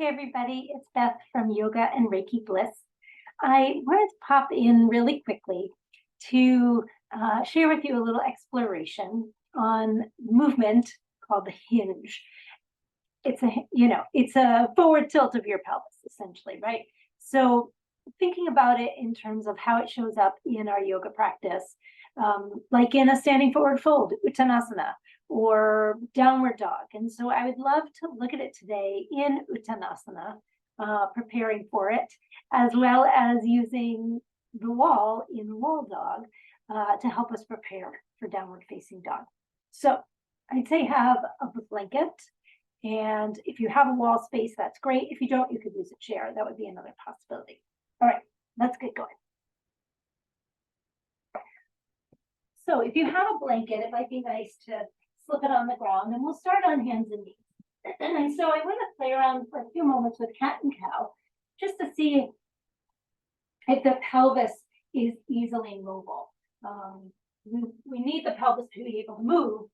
Hey everybody, it's Beth from Yoga and Reiki Bliss. I wanted to pop in really quickly to share with you a little exploration on movement called the hinge. It's a forward tilt of your pelvis, essentially, right? So thinking about it in terms of how it shows up in our yoga practice, like in a standing forward fold, Uttanasana, or downward dog. And so I would love to look at it today in Uttanasana, preparing for it, as well as using the wall in wall dog to help us prepare for downward facing dog. So I'd say have a blanket. And if you have a wall space, that's great. If you don't, you could use a chair. That would be another possibility. All right, let's get going. So if you have a blanket, it might be nice to slip it on the ground, and we'll start on hands and knees. And so I want to play around for a few moments with cat and cow, just to see if the pelvis is easily movable. We need the pelvis to be able to move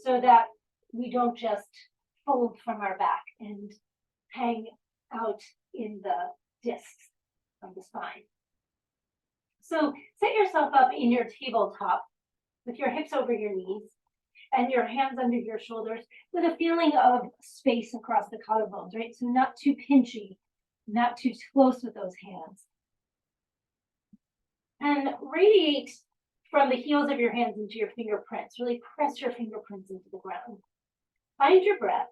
so that we don't just fold from our back and hang out in the discs of the spine. So set yourself up in your tabletop with your hips over your knees and your hands under your shoulders with a feeling of space across the collarbones, right? So not too pinchy, not too close with those hands. And radiate from the heels of your hands into your fingerprints. Really press your fingerprints into the ground. Find your breath.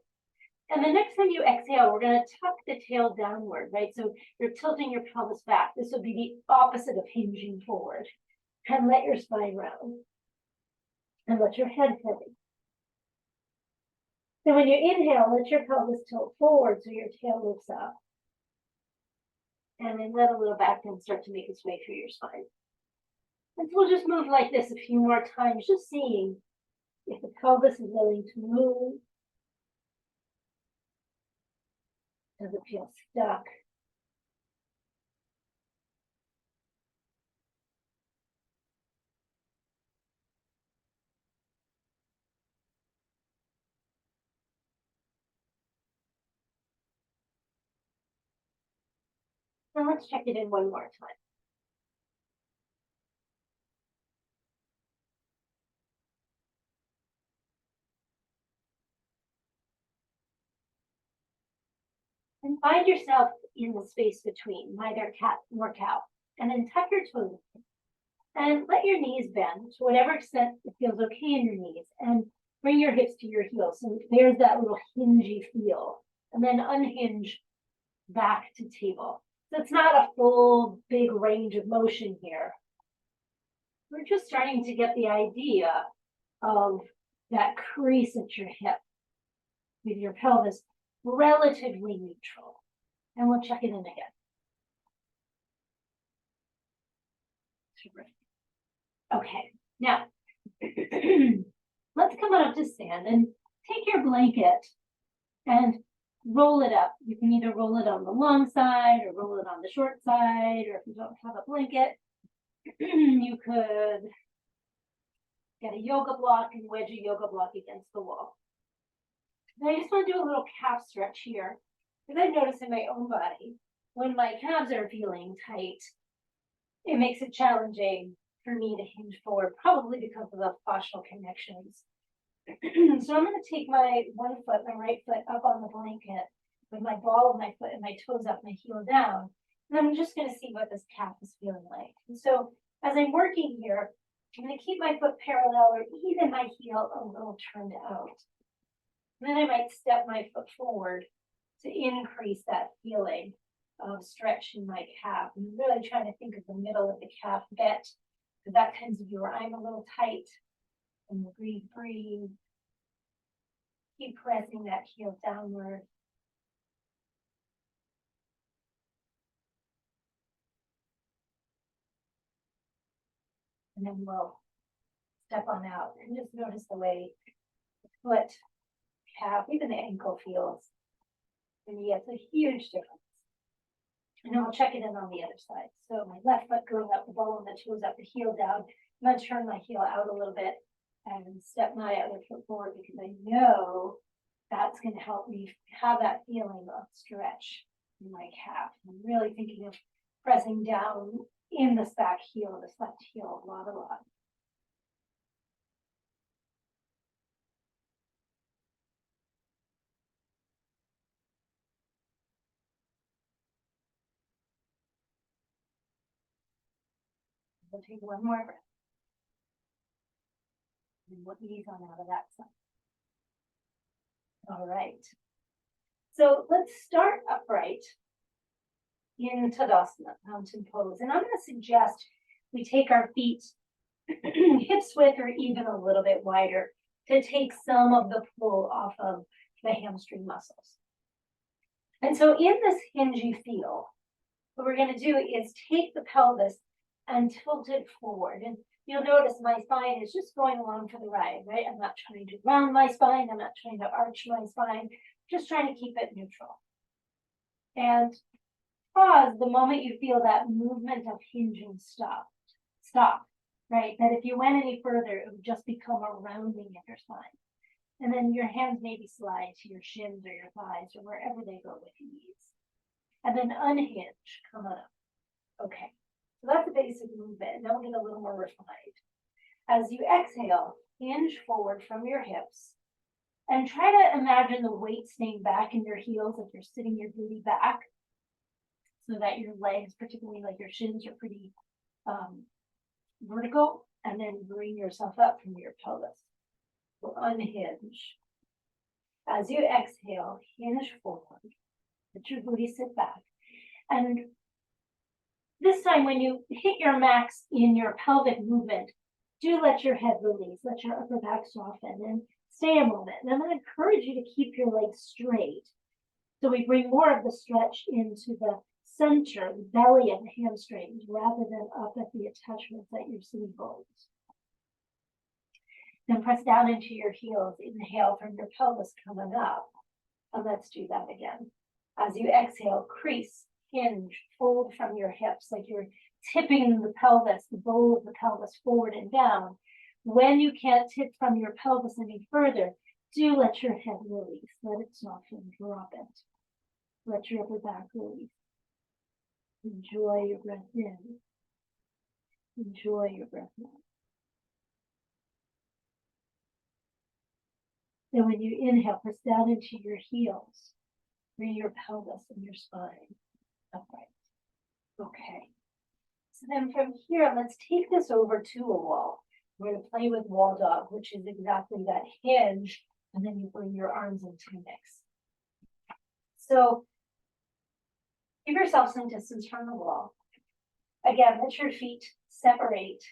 And the next time you exhale, we're going to tuck the tail downward, right? So you're tilting your pelvis back. This would be the opposite of hinging forward. And let your spine round. And let your head heavy. So when you inhale, let your pelvis tilt forward so your tail lifts up. And then let a little back and start to make its way through your spine. And so we'll just move like this a few more times, just seeing if the pelvis is willing to move. Does it feel stuck? Now let's check it in one more time. And find yourself in the space between neither cat nor cow. And then tuck your toes and let your knees bend to whatever extent it feels okay in your knees. And bring your hips to your heels. So there's that little hingy feel. And then unhinge back to table. So it's not a full big range of motion here. We're just starting to get the idea of that crease at your hip with your pelvis relatively neutral. And we'll check it in again. Terrific. Okay, now let's come up to stand and take your blanket and roll it up. You can either roll it on the long side or roll it on the short side, or if you don't have a blanket, you could get a yoga block and wedge a yoga block against the wall. And I just want to do a little calf stretch here, because I've noticed in my own body, when my calves are feeling tight, it makes it challenging for me to hinge forward, probably because of the fascial connections. So I'm going to take my one foot, my right foot, up on the blanket with my ball of my foot and my toes up, my heel down. And I'm just going to see what this calf is feeling like. And so as I'm working here, I'm going to keep my foot parallel or even my heel a little turned out. And then I might step my foot forward to increase that feeling of stretch in my calf. I'm really trying to think of the middle of the calf bit, because that tends to be where I'm a little tight. And breathe. Keep pressing that heel downward. And then we'll step on out and just notice the way the foot, calf, even the ankle feels. And yeah, it's a huge difference. And then we'll check it in on the other side. So my left foot going up, the ball and the toes up, the heel down. I'm going to turn my heel out a little bit and step my other foot forward, because I know that's going to help me have that feeling of stretch in my calf. I'm really thinking of pressing down in this back heel, this left heel, a lot. We'll take one more breath. And we'll ease on out of that side. All right. So let's start upright in Tadasana, mountain pose. And I'm going to suggest we take our feet hips width or even a little bit wider to take some of the pull off of the hamstring muscles. And so in this hingey feel, what we're going to do is take the pelvis and tilt it forward. And you'll notice my spine is just going along for the ride, right? I'm not trying to round my spine. I'm not trying to arch my spine, just trying to keep it neutral. And pause the moment you feel that movement of hinging stop, right? That if you went any further, it would just become a rounding in your spine. And then your hands maybe slide to your shins or your thighs or wherever they go with ease. And then unhinge, come on up. Okay, so that's a basic movement. Now we'll get a little more refined. As you exhale, hinge forward from your hips and try to imagine the weight staying back in your heels if you're sitting your booty back so that your legs, particularly like your shins, are pretty vertical, and then bring yourself up from your pelvis. So unhinge. As you exhale, hinge forward. Let your booty sit back. And this time when you hit your max in your pelvic movement, do let your head release, let your upper back soften, and stay a moment. And I'm going to encourage you to keep your legs straight. So we bring more of the stretch into the center, the belly of the hamstrings, rather than up at the attachments at your sitting bones. Then press down into your heels. Inhale from your pelvis coming up. And let's do that again. As you exhale, crease, hinge, fold from your hips like you're tipping the pelvis, the bowl of the pelvis forward and down. When you can't tip from your pelvis any further, do let your head release. Let it soften, drop it. Let your upper back release. Enjoy your breath in. Enjoy your breath out. Then when you inhale, press down into your heels. Bring your pelvis and your spine upright. Okay. So then from here, let's take this over to a wall. We're going to play with wall dog, which is exactly that hinge, and then you bring your arms into mix. So give yourself some distance from the wall. Again, let your feet separate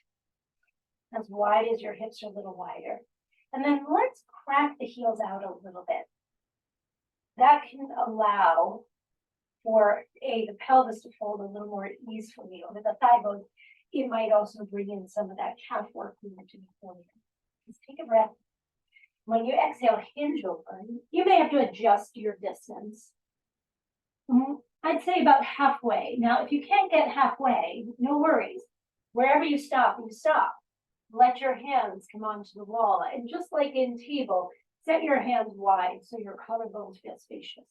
as wide as your hips are a little wider. And then let's crack the heels out a little bit. That can allow for the pelvis to fold a little more easily over the thigh bones. It might also bring in some of that calf work we were doing earlier. Just take a breath. When you exhale, hinge over. You may have to adjust your distance. I'd say about halfway. Now, if you can't get halfway, no worries. Wherever you stop, you stop. Let your hands come onto the wall. And just like in table, set your hands wide so your collarbones feel spacious.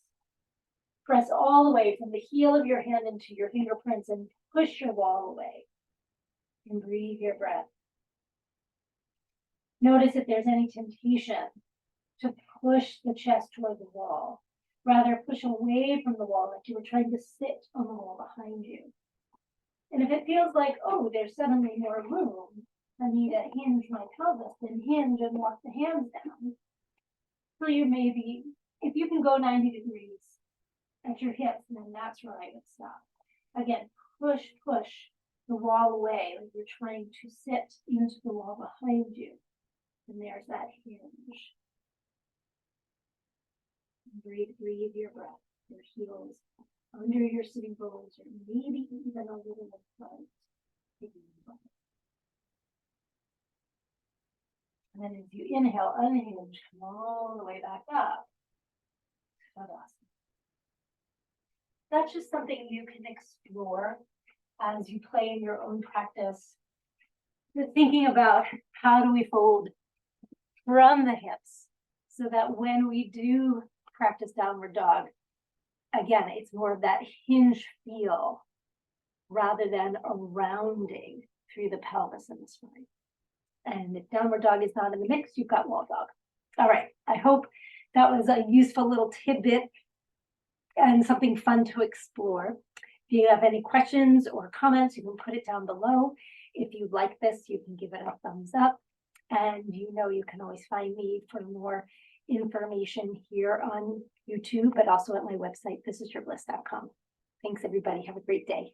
Press all the way from the heel of your hand into your fingerprints and push your wall away. And breathe your breath. Notice if there's any temptation to push the chest toward the wall. Rather, push away from the wall like you were trying to sit on the wall behind you. And if it feels like, oh, there's suddenly more room, I need to hinge my pelvis, then hinge and walk the hands down. So you maybe, if you can go 90 degrees at your hips, then that's where I would stop. Again, push the wall away like you're trying to sit into the wall behind you. And there's that hinge. Breathe your breath. Your heels under your sitting bones, or maybe even a little in front. And then as you inhale, unhinge, come all the way back up. That's just something you can explore as you play in your own practice. You're thinking about how do we fold from the hips so that when we do practice downward dog, again, it's more of that hinge feel rather than a rounding through the pelvis and the spine. And if downward dog is not in the mix, you've got wall dog. All right, I hope that was a useful little tidbit and something fun to explore. If you have any questions or comments, you can put it down below. If you like this, you can give it a thumbs up. And you know you can always find me for more information here on YouTube, but also at my website, thisisyourbliss.com. Thanks, everybody. Have a great day.